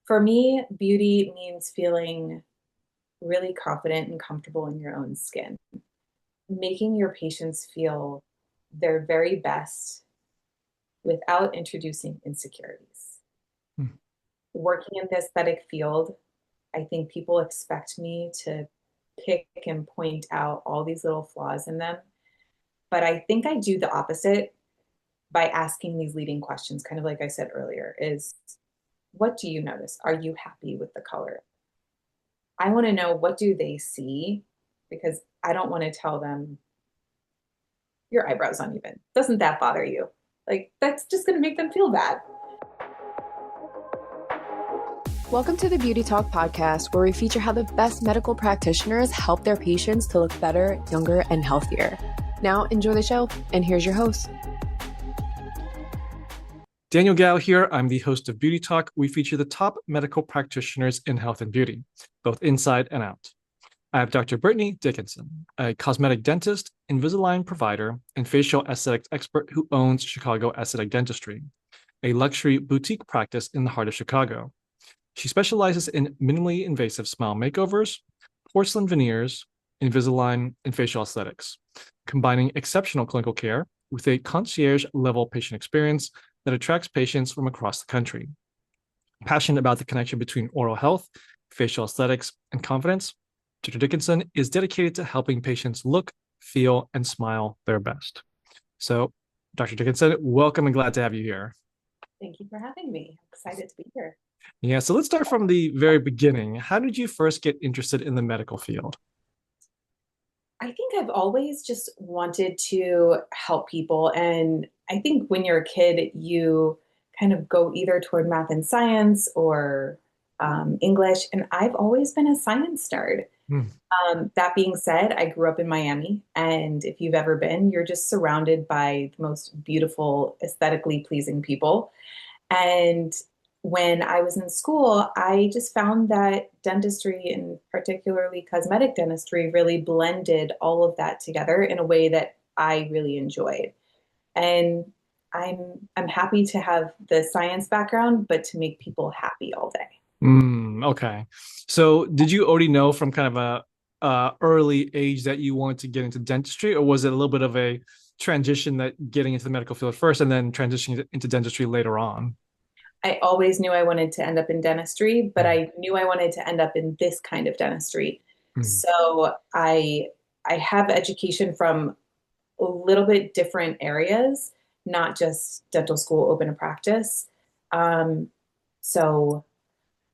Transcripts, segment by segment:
For me, beauty means feeling really confident and comfortable in your own skin, making your patients feel their very best without introducing insecurities. Hmm. Working in the aesthetic field, I think people expect me to pick and point out all these little flaws in them. But I think I do the opposite by asking these leading questions, kind of like I said earlier, is what do you notice? Are you happy with the color? I want to know what do they see because I don't want to tell them your eyebrows uneven. Doesn't that bother you? Like that's just going to make them feel bad. Welcome to the Beauty Talk podcast, where we feature how the best medical practitioners help their patients to look better, younger, and healthier. Now, enjoy the show, and here's your host. Daniel Gao here. I'm the host of Beauty Talk. We feature the top medical practitioners in health and beauty, both inside and out. I have Dr. Brittany Dickinson, a cosmetic dentist, Invisalign provider, and facial aesthetics expert who owns Chicago Aesthetic Dentistry, a luxury boutique practice in the heart of Chicago. She specializes in minimally invasive smile makeovers, porcelain veneers, Invisalign, and facial aesthetics, combining exceptional clinical care with a concierge-level patient experience that attracts patients from across the country. Passionate about the connection between oral health, facial aesthetics, and confidence, Dr. Dickinson is dedicated to helping patients look, feel, and smile their best. So, Dr. Dickinson, welcome and glad to have you here. Thank you for having me. I'm excited to be here. Yeah, so let's start from the very beginning. How did you first get interested in the medical field? I think I've always just wanted to help people. And I think when you're a kid, you kind of go either toward math and science or English. And I've always been a science nerd. Hmm. That being said, I grew up in Miami. And if you've ever been, you're just surrounded by the most beautiful, aesthetically pleasing people. And when I was in school, I just found that dentistry and particularly cosmetic dentistry really blended all of that together in a way that I really enjoyed. And I'm happy to have the science background, but to make people happy all day. Okay. So did you already know from kind of a early age that you wanted to get into dentistry, or was it a little bit of a transition that getting into the medical field first and then transitioning into dentistry later on? I always knew I wanted to end up in dentistry, but I knew I wanted to end up in this kind of dentistry. Mm. So I have education from a little bit different areas, not just dental school, open a practice. Um, so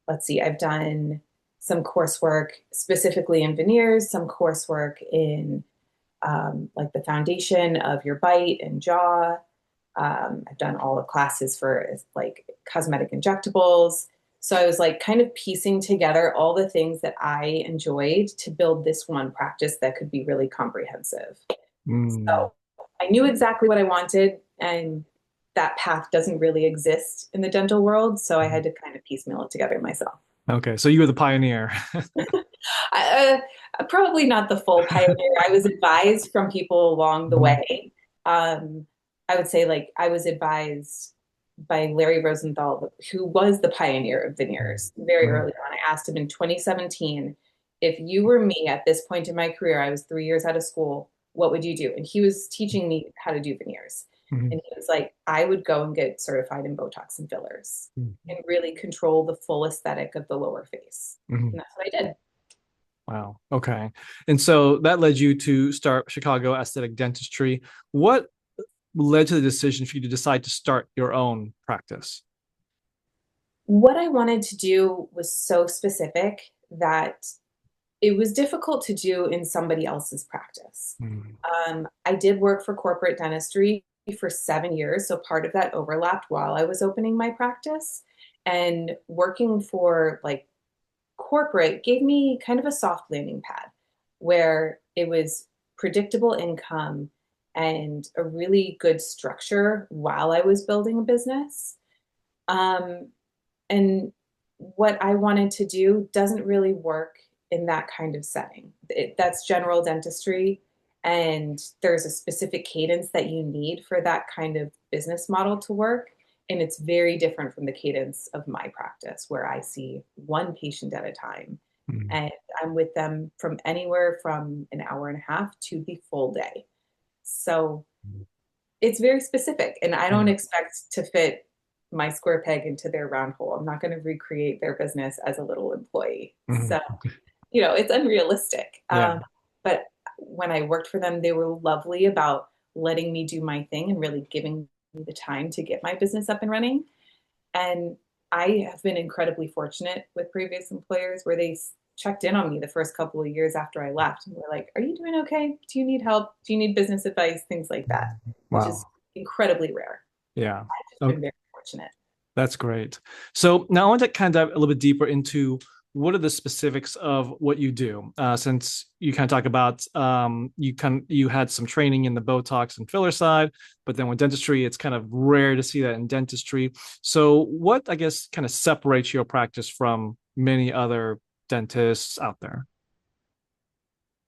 let's see, I've done some coursework specifically in veneers, some coursework in like the foundation of your bite and jaw. I've done all the classes for like cosmetic injectables. So I was like kind of piecing together all the things that I enjoyed to build this one practice that could be really comprehensive. Mm. So I knew exactly what I wanted, and that path doesn't really exist in the dental world. So I had to kind of piecemeal it together myself. Okay, so you were the pioneer. Probably not the full pioneer. I was advised from people along the Mhm. way. Um, I would say, like, I was advised by Larry Rosenthal, who was the pioneer of veneers very Mhm. early on. I asked him in 2017, if you were me at this point in my career, I was 3 years out of school, what would you do? And he was teaching me how to do veneers. Mhm. And he was like, I would go and get certified in Botox and fillers Mhm. and really control the full aesthetic of the lower face. Mhm. And that's what I did. Wow. Okay. And so that led you to start Chicago Aesthetic Dentistry. What led to the decision for you to decide to start your own practice? What I wanted to do was so specific that it was difficult to do in somebody else's practice. Mm. I did work for corporate dentistry for 7 years, so part of that overlapped while I was opening my practice. And working for like corporate gave me kind of a soft landing pad where it was predictable income and a really good structure while I was building a business. Um, and what I wanted to do doesn't really work in that kind of setting. That's general dentistry, and there's a specific cadence that you need for that kind of business model to work. And it's very different from the cadence of my practice, where I see one patient at a time. Mm. And I'm with them from anywhere from an hour and a half to the full day. So it's very specific. And I don't expect to fit my square peg into their round hole. I'm not going to recreate their business as a little employee. Mhm. So, it's unrealistic. Yeah. But when I worked for them, they were lovely about letting me do my thing and really giving me the time to get my business up and running. And I have been incredibly fortunate with previous employers where they checked in on me the first couple of years after I left and were like, "Are you doing okay? Do you need help? Do you need business advice?" Things like that, which is Wow. incredibly rare. Yeah. I've just been very fortunate. That's great. So now I want to kind of dive a little bit deeper into what are the specifics of what you do, since you kind of talk about you had some training in the Botox and filler side, but then with dentistry, it's kind of rare to see that in dentistry. So what, I guess, kind of separates your practice from many other dentists out there?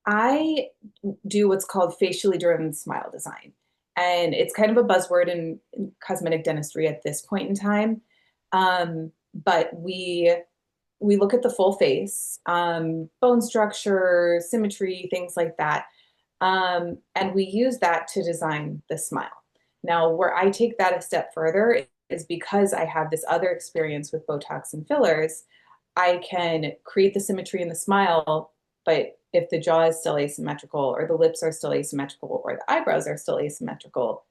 I do what's called facially driven smile design. And it's kind of a buzzword in cosmetic dentistry at this point in time. But we look at the full face, bone structure, symmetry, things like that. And we use that to design the smile. Now, where I take that a step further is because I have this other experience with Botox and fillers, I can create the symmetry in the smile, but if the jaw is still asymmetrical or the lips are still asymmetrical or the eyebrows are still asymmetrical,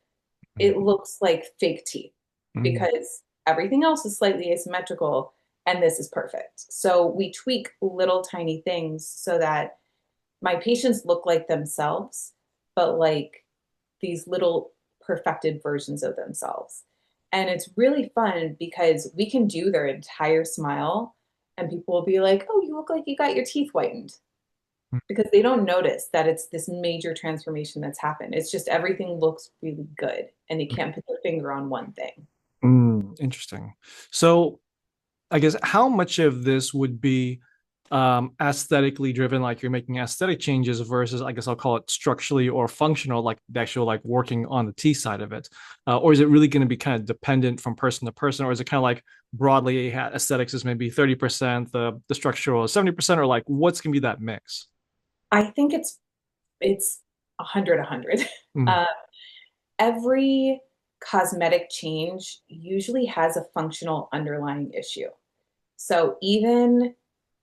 it looks like fake teeth Mm. because everything else is slightly asymmetrical and this is perfect. So we tweak little tiny things so that my patients look like themselves, but like these little perfected versions of themselves. And it's really fun because we can do their entire smile and people will be like, "Oh, you look like you got your teeth whitened." Because they don't notice that it's this major transformation that's happened. It's just everything looks really good and they can't put their finger on one thing. Interesting. So I guess how much of this would be aesthetically driven, like you're making aesthetic changes, versus, I guess I'll call it structurally or functional, like the actual like working on the teeth side of it, or is it really going to be kind of dependent from person to person, or is it kind of like broadly aesthetics is maybe 30%, the structural is 70%, or like what's going to be that mix? I think it's 100. Mm. Uh, every cosmetic change usually has a functional underlying issue. So even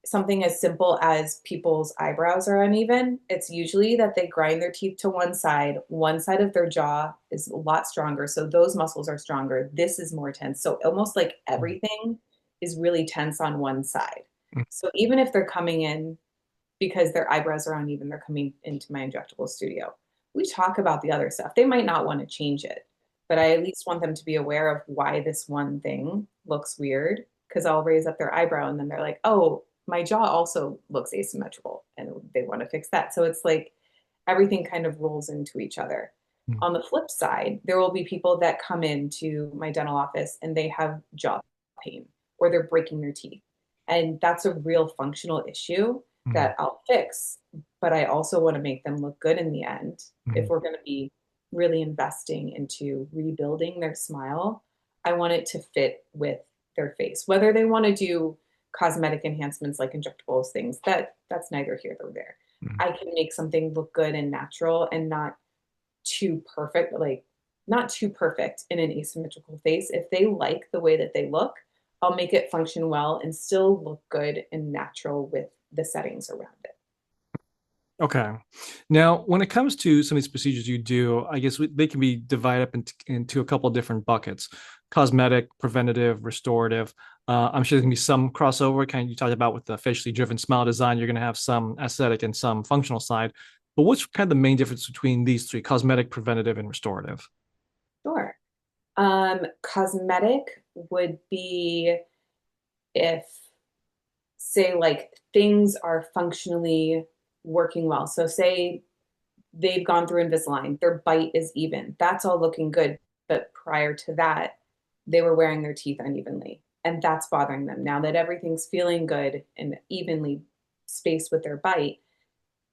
something as simple as people's eyebrows are uneven, it's usually that they grind their teeth to one side of their jaw is a lot stronger. So those muscles are stronger. This is more tense. So almost like everything is really tense on one side. So even if they're coming in because their eyebrows are uneven, they're coming into my injectable studio. We talk about the other stuff. They might not want to change it, but I at least want them to be aware of why this one thing looks weird because I'll raise up their eyebrow and then they're like, "Oh, my jaw also looks asymmetrical," and they want to fix that. So it's like everything kind of rolls into each other. On the flip side, there will be people that come into my dental office and they have jaw pain or they're breaking their teeth. And that's a real functional issue Mm. that I'll fix, but I also want to make them look good in the end. If Mm. we're going to be really investing into rebuilding their smile, I want it to fit with their face. Whether they want to do cosmetic enhancements like injectables, things that's neither here nor there. Mm. I can make something look good and natural and not too perfect, like not too perfect in an asymmetrical face. If they like the way that they look, I'll make it function well and still look good and natural with the settings around it. Okay. Now, when it comes to some of these procedures you do, I guess they can be divided up into a couple of different buckets: cosmetic, preventative, restorative. I'm sure there can be some crossover, kind of you talked about with the facially driven smile design. You're going to have some aesthetic and some functional side. But what's kind of the main difference between these three: cosmetic, preventative, and restorative? Sure. Cosmetic would be if, say, like things are functionally working well. So, say they've gone through Invisalign, their bite is even. That's all looking good. But prior to that, they were wearing their teeth unevenly. And that's bothering them. Now that everything's feeling good and evenly spaced with their bite,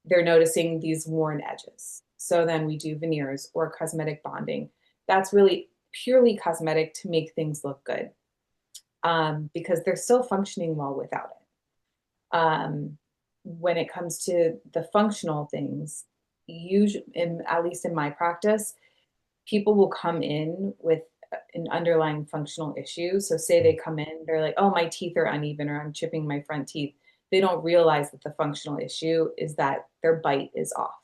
they're noticing these worn edges. So then we do veneers or cosmetic bonding. That's really purely cosmetic to make things look good, because they're still functioning well without it. When it comes to the functional things, usually, at least in my practice, people will come in with an underlying functional issue. So say they come in, they're like, oh, my teeth are uneven, or I'm chipping my front teeth. They don't realize that the functional issue is that their bite is off.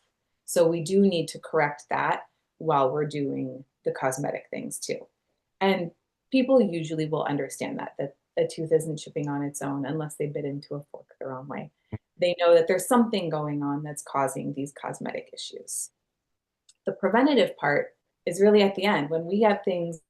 So we do need to correct that while we're doing the cosmetic things too. And people usually will understand that a tooth isn't chipping on its own unless they bit into a fork the wrong way. They know that there's something going on that's causing these cosmetic issues. The preventative part is really at the end. When we have things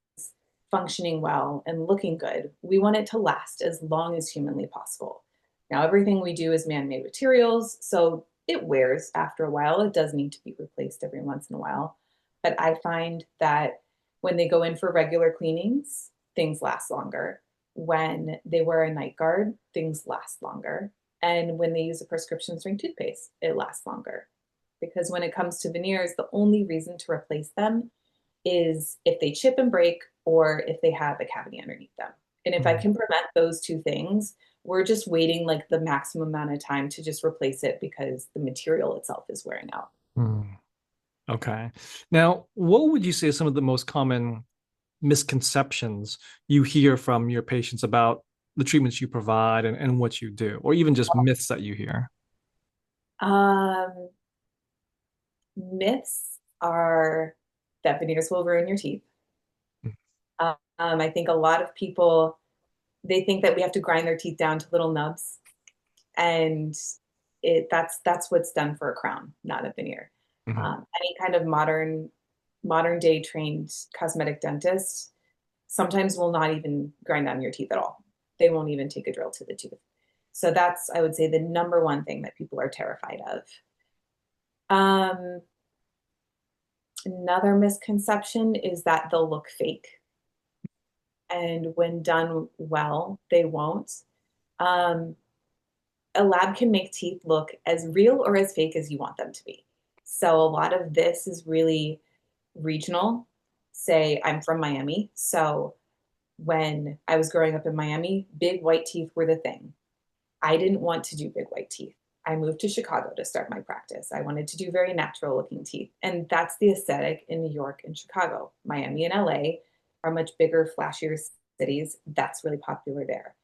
functioning well and looking good, we want it to last as long as humanly possible. Now, everything we do is man-made materials, so it wears after a while. It does need to be replaced every once in a while. But I find that when they go in for regular cleanings, things last longer. When they wear a night guard, things last longer. And when they use a prescription strength toothpaste, it lasts longer. Because when it comes to veneers, the only reason to replace them is if they chip and break or if they have a cavity underneath them. And if I can prevent those two things, we're just waiting like the maximum amount of time to just replace it because the material itself is wearing out. Okay. Now, what would you say are some of the most common misconceptions you hear from your patients about the treatments you provide and what you do, or even just myths that you hear? Myths are that veneers will ruin your teeth. I think a lot of people, they think that we have to grind their teeth down to little nubs, and that's what's done for a crown, not a veneer. Any kind of modern day trained cosmetic dentist sometimes will not even grind down your teeth at all. They won't even take a drill to the tooth. So that's, I would say, the number one thing that people are terrified of. Another misconception is that they'll look fake. And when done well, they won't. A lab can make teeth look as real or as fake as you want them to be. So a lot of this is really regional. Say I'm from Miami. So when I was growing up in Miami, big white teeth were the thing. I didn't want to do big white teeth. I moved to Chicago to start my practice. I wanted to do very natural looking teeth. And that's the aesthetic in New York and Chicago. Miami and LA are much bigger, flashier cities. That's really popular there.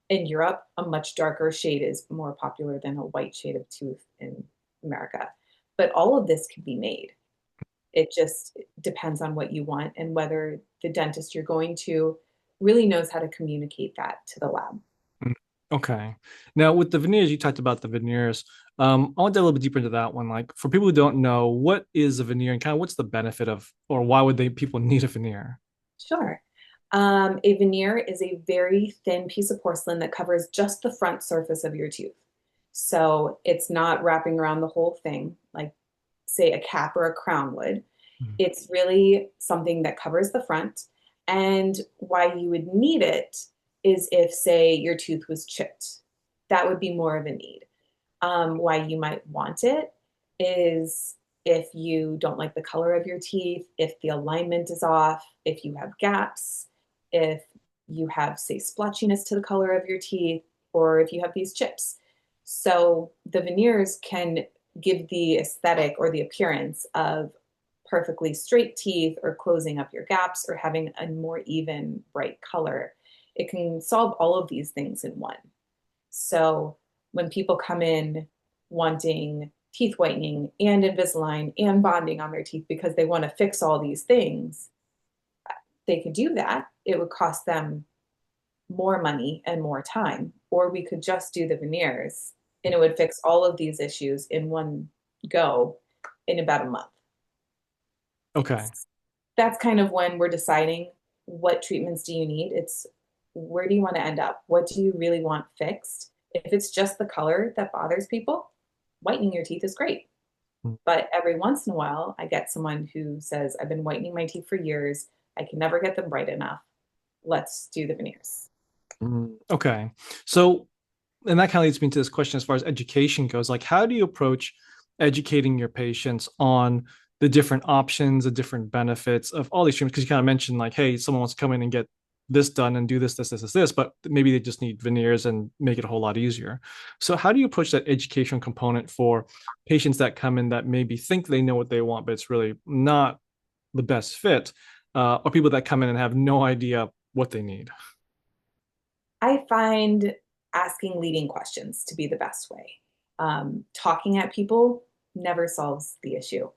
In Europe, a much darker shade is more popular than a white shade of tooth in America. But all of this can be made. It just depends on what you want and whether the dentist you're going to really knows how to communicate that to the lab. Okay. Now, with the veneers, you talked about the veneers. I want to dive a little bit deeper into that one. Like, for people who don't know, what is a veneer and kind of what's the benefit of, or why would people need a veneer? Sure. A veneer is a very thin piece of porcelain that covers just the front surface of your tooth. So it's not wrapping around the whole thing, like, say, a cap or a crown would. It's really something that covers the front. And why you would need it is if, say, your tooth was chipped. That would be more of a need. Why you might want it is if you don't like the color of your teeth, if the alignment is off, if you have gaps, if you have, say, splotchiness to the color of your teeth, or if you have these chips. So the veneers can give the aesthetic or the appearance of perfectly straight teeth, or closing up your gaps, or having a more even, bright color. It can solve all of these things in one. So when people come in wanting teeth whitening and Invisalign and bonding on their teeth because they want to fix all these things, they could do that. It would cost them more money and more time. Or we could just do the veneers and it would fix all of these issues in one go in about a month. Okay. That's kind of when we're deciding what treatments do you need. It's where do you want to end up? What do you really want fixed? If it's just the color that bothers people, whitening your teeth is great. But every once in a while, I get someone who says, I've been whitening my teeth for years. I can never get them bright enough. Let's do the veneers. Okay. So, and that kind of leads me to this question as far as education goes. Like, how do you approach educating your patients on the different options, the different benefits of all these treatments. Because you kind of mentioned like, hey, someone wants to come in and get this done and do this, but maybe they just need veneers and make it a whole lot easier. So how do you approach that educational component for patients that come in that maybe think they know what they want, but it's really not the best fit, or people that come in and have no idea what they need? I find asking leading questions to be the best way. Talking at people never solves the issue.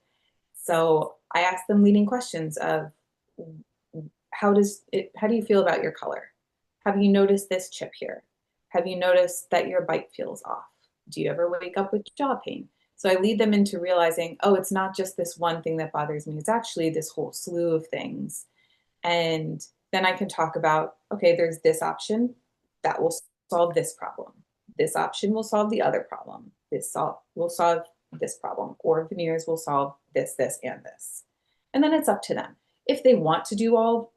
So I ask them leading questions of how do you feel about your color? Have you noticed this chip here? Have you noticed that your bite feels off? Do you ever wake up with jaw pain? So I lead them into realizing, oh, it's not just this one thing that bothers me. It's actually this whole slew of things. And then I can talk about, okay, there's this option that will solve this problem. This option will solve the other problem. Will solve this problem, or veneers will solve this, this, and this. And then it's up to them. If they want to do all,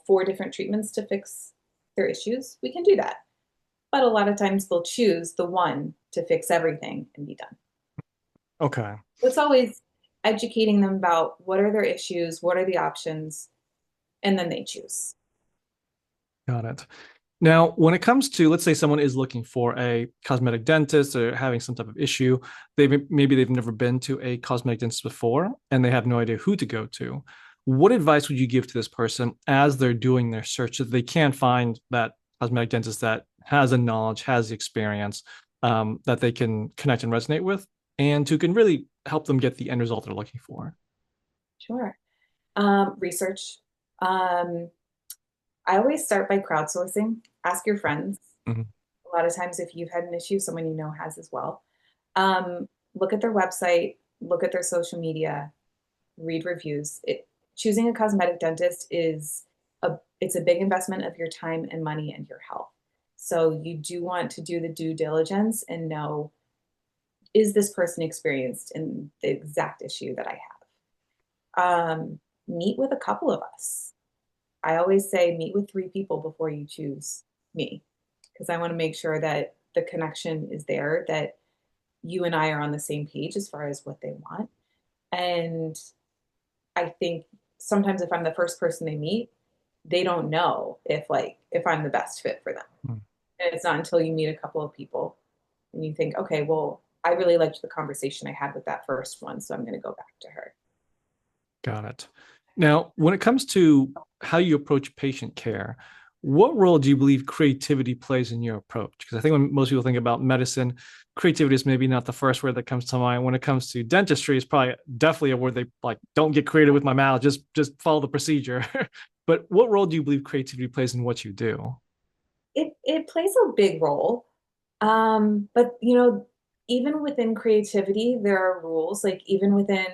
4 different treatments to fix their issues, we can do that. But a lot of times they'll choose the one to fix everything and be done. Okay. So it's always educating them about what are their issues, what are the options, and then they choose. Got it. Now, when it comes to, let's say someone is looking for a cosmetic dentist or having some type of issue, maybe they've never been to a cosmetic dentist before and they have no idea who to go to. What advice would you give to this person as they're doing their search so that they can find that cosmetic dentist that has the knowledge, has the experience, that they can connect and resonate with, and who can really help them get the end result they're looking for? Sure. Research. I always start by crowdsourcing. Ask your friends. Mm-hmm. A lot of times, if you've had an issue, someone you know has as well. Look at their website, look at their social media, read reviews. Choosing a cosmetic dentist it's a big investment of your time and money and your health. So you do want to do the due diligence and know, is this person experienced in the exact issue that I have? Meet with a couple of us. I always say meet with 3 people before you choose me, because I want to make sure that the connection is there, that you and I are on the same page as far as what they want. And I think sometimes if I'm the first person they meet, they don't know if I'm the best fit for them. Mm. And it's not until you meet a couple of people and you think, okay, well, I really liked the conversation I had with that first one, so I'm going to go back to her. Got it. Now, when it comes to how you approach patient care, what role do you believe creativity plays in your approach? Because I think when most people think about medicine, creativity is maybe not the first word that comes to mind. When it comes to dentistry, it's probably definitely a word they like, don't get creative with my mouth, just follow the procedure. But what role do you believe creativity plays in what you do? It plays a big role. But even within creativity, there are rules. Like even within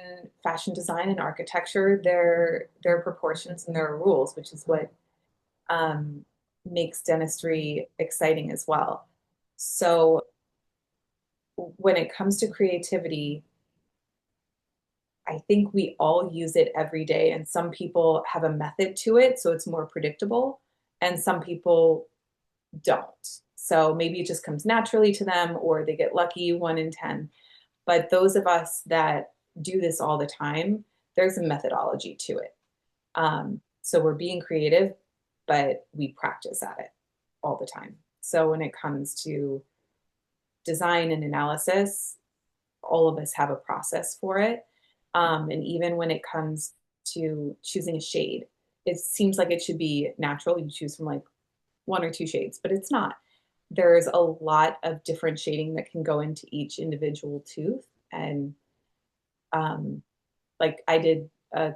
fashion design and architecture, there are proportions and there are rules, which is what makes dentistry exciting as well. So when it comes to creativity, I think we all use it every day, and some people have a method to it, so it's more predictable, and some people don't. So maybe it just comes naturally to them, or they get lucky 1 in 10. But those of us that do this all the time, there's a methodology to it. So we're being creative, but we practice at it all the time. So when it comes to design and analysis, all of us have a process for it. And even when it comes to choosing a shade, it seems like it should be natural. You choose from like 1 or 2 shades, but it's not. There's a lot of different shading that can go into each individual tooth. And like I did a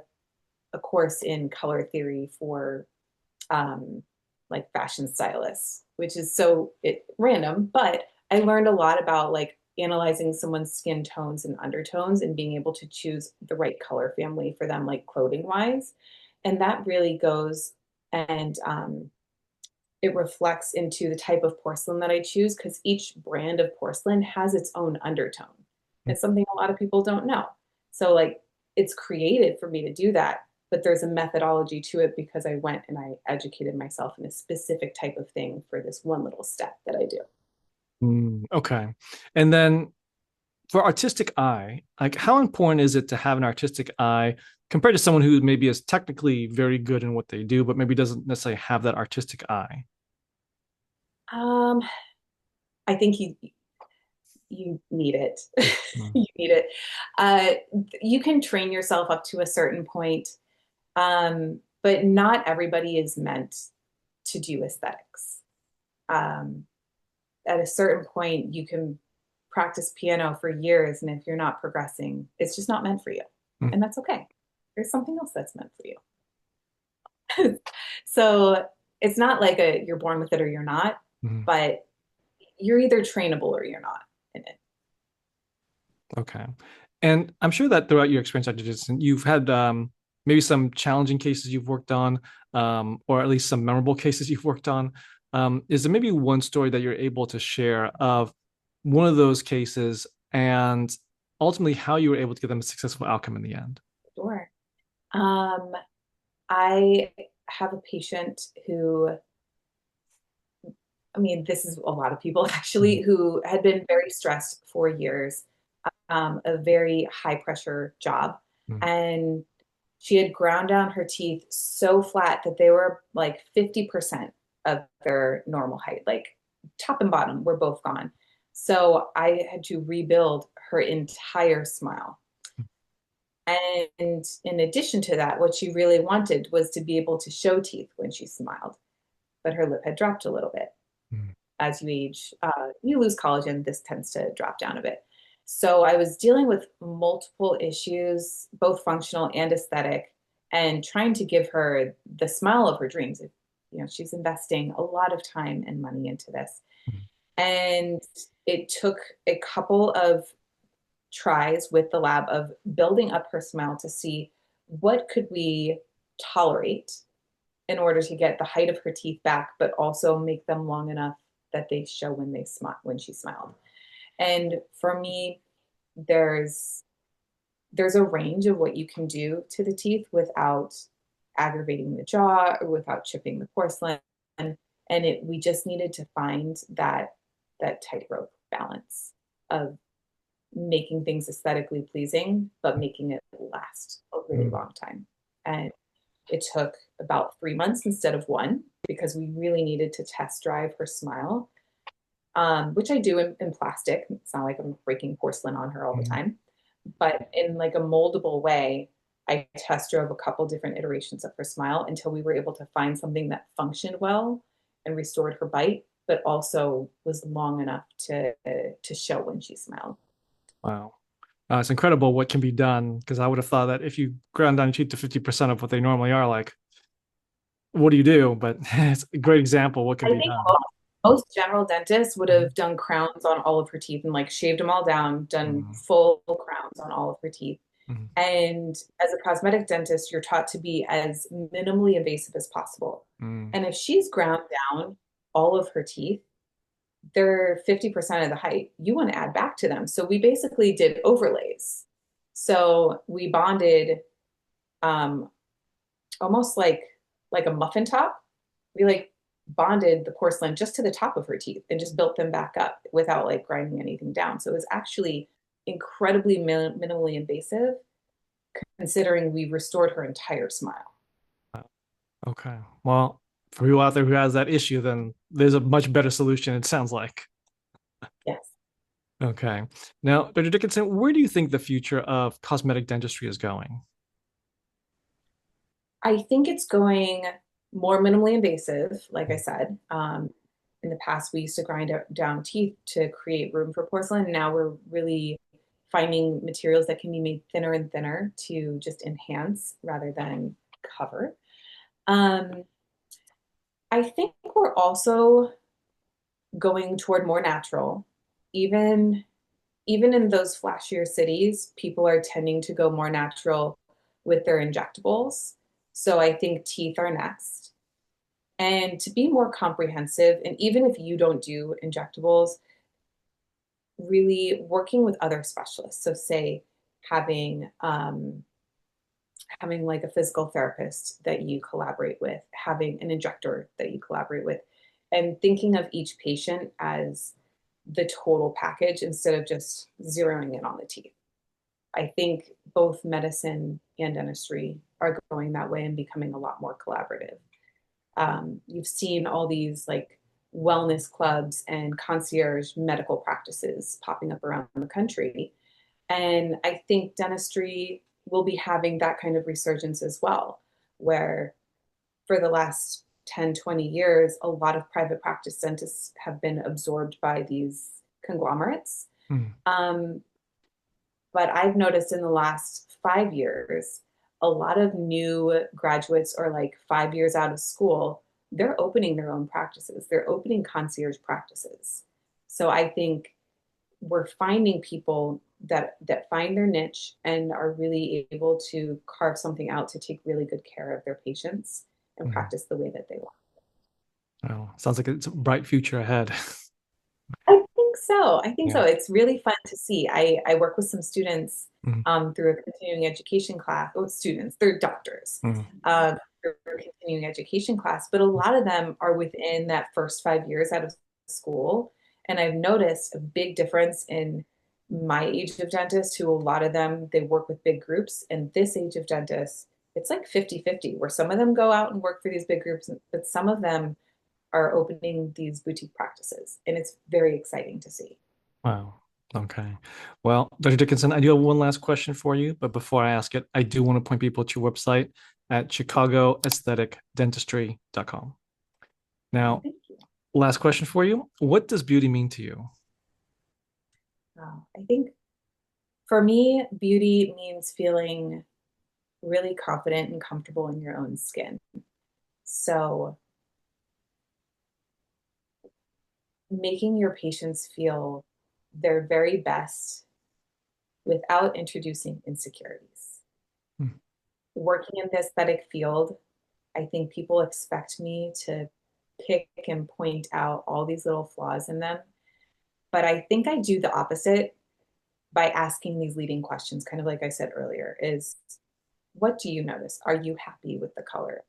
course in color theory for like fashion stylists, which is random, but I learned a lot about like analyzing someone's skin tones and undertones and being able to choose the right color family for them, like clothing wise. And that really goes and it reflects into the type of porcelain that I choose, because each brand of porcelain has its own undertone. It's something a lot of people don't know. So like it's creative for me to do that, but there's a methodology to it because I went and I educated myself in a specific type of thing for this one little step that I do. Okay. And then for artistic eye, like how important is it to have an artistic eye compared to someone who maybe is technically very good in what they do, but maybe doesn't necessarily have that artistic eye? Um, I think you need it. Mm. You need it. Uh, you can train yourself up to a certain point, but not everybody is meant to do aesthetics. Um, at a certain point, you can practice piano for years, and if you're not progressing, it's just not meant for you, Mm. and that's okay. There's something else that's meant for you. So it's not like you're born with it or you're not, Mm. but you're either trainable or you're not in it. Okay. And I'm sure that throughout your experience, Dr. Dickinson, you've had maybe some challenging cases you've worked on, or at least some memorable cases you've worked on. Is there maybe one story that you're able to share of one of those cases and ultimately how you were able to get them a successful outcome in the end? Sure. Um, I have a patient who, I mean, this is a lot of people actually, Mhm. who had been very stressed for years, a very high pressure job. Mhm. And she had ground down her teeth so flat that they were like 50% of their normal height, like top and bottom were both gone. So I had to rebuild her entire smile. And in addition to that, what she really wanted was to be able to show teeth when she smiled, but her lip had dropped a little bit. Mhm. As you age, you lose collagen. This tends to drop down a bit. So I was dealing with multiple issues, both functional and aesthetic, and trying to give her the smile of her dreams. You know, she's investing a lot of time and money into this. And it took a couple of tries with the lab of building up her smile to see what could we tolerate in order to get the height of her teeth back, but also make them long enough that they show when they smile when she smiled. And for me, there's there's a range of what you can do to the teeth without aggravating the jaw or without chipping the porcelain. And we just needed to find that tightrope balance of making things aesthetically pleasing, but making it last a really Mhm. long time. And it took about 3 months instead of one because we really needed to test drive her smile, which I do in plastic. It's not like I'm breaking porcelain on her all the Mhm. time, but in like a moldable way, I test drove a couple different iterations of her smile until we were able to find something that functioned well and restored her bite, but also was long enough to show when she smiled. Wow. It's incredible what can be done because I would have thought that if you ground down your teeth to 50% of what they normally are, like, what do you do? But it's a great example of what can I be think done. most general dentists would Mhm. have done crowns on all of her teeth and like shaved them all down, done Mhm. full crowns on all of her teeth. Mhm. And as a cosmetic dentist, you're taught to be as minimally invasive as possible. Mhm. And if she's ground down all of her teeth, they're 50% of the height. You want to add back to them. So we basically did overlays. So we bonded um, almost like a muffin top. We like bonded the porcelain just to the top of her teeth and just built them back up without like grinding anything down. So it was actually incredibly minimally invasive considering we restored her entire smile. Okay. Well, for people out there who has that issue, then there's a much better solution, it sounds like. Yes. Okay. Now, Dr. Dickinson, where do you think the future of cosmetic dentistry is going? I think it's going more minimally invasive, like I said. In the past, we used to grind down teeth to create room for porcelain. Now we're really finding materials that can be made thinner and thinner to just enhance rather than cover. Um, I think we're also going toward more natural. Even even in those flashier cities, people are tending to go more natural with their injectables. So I think teeth are next. And to be more comprehensive, and even if you don't do injectables, really working with other specialists. So say having having like a physical therapist that you collaborate with, having an injector that you collaborate with, and thinking of each patient as the total package instead of just zeroing in on the teeth. I think both medicine and dentistry are going that way and becoming a lot more collaborative. You've seen all these like wellness clubs and concierge medical practices popping up around the country. And I think dentistry will be having that kind of resurgence as well, where for the last 10, 20 years, a lot of private practice dentists have been absorbed by these conglomerates. But I've noticed in the last 5 years, a lot of new graduates are like 5 years out of school, they're opening their own practices. They're opening concierge practices. So I think we're finding people that find their niche and are really able to carve something out to take really good care of their patients and practice the way that they want. Well, sounds like it's a bright future ahead. I think so. It's really fun to see. I work with some students through a continuing education class. Oh, students, they're doctors. Through a continuing education class, but a lot of them are within that first 5 years out of school. And I've noticed a big difference in my age of dentist, who a lot of them, they work with big groups. And this age of dentists, it's like 50-50, where some of them go out and work for these big groups, but some of them are opening these boutique practices. And it's very exciting to see. Wow. Okay. Well, Dr. Dickinson, I do have one last question for you, but before I ask it, I do want to point people to your website at chicagoaestheticdentistry.com. Now, last question for you. What does beauty mean to you? I think for me, beauty means feeling really confident and comfortable in your own skin. So making your patients feel their very best without introducing insecurities. Working in the aesthetic field, I think people expect me to pick and point out all these little flaws in them. But I think I do the opposite by asking these leading questions, kind of like I said earlier, is what do you notice? Are you happy with the color?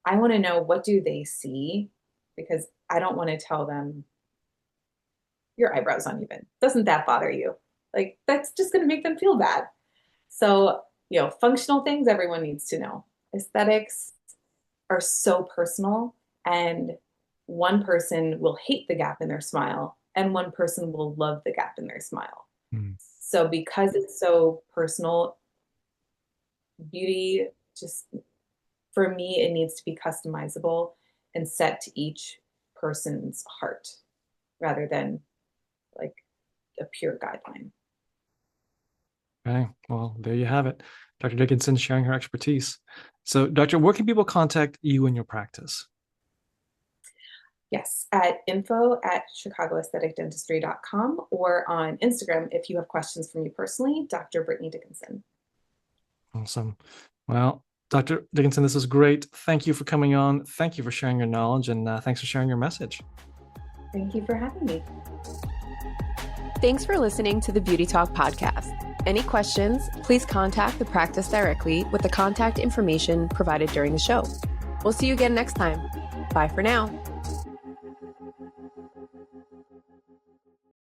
I want to know, what do they see? Because I don't want to tell them, your eyebrows uneven. Doesn't that bother you? Like, that's just going to make them feel bad. So, functional things everyone needs to know. Aesthetics are so personal, and one person will hate the gap in their smile and one person will love the gap in their smile. So because it's so personal, beauty, just for me, it needs to be customizable and set to each person's heart rather than like a pure guideline. Okay. Well, there you have it. Dr. Dickinson sharing her expertise. So, Doctor, where can people contact you in your practice? Yes, at info@chicagoaestheticdentistry.com or on Instagram if you have questions for me personally, Dr. Brittany Dickinson. Awesome. Well, Dr. Dickinson, this is great. Thank you for coming on. Thank you for sharing your knowledge, and thanks for sharing your message. Thank you for having me. Thanks for listening to the Beauty Talk podcast. Any questions, please contact the practice directly with the contact information provided during the show. We'll see you again next time. Bye for now.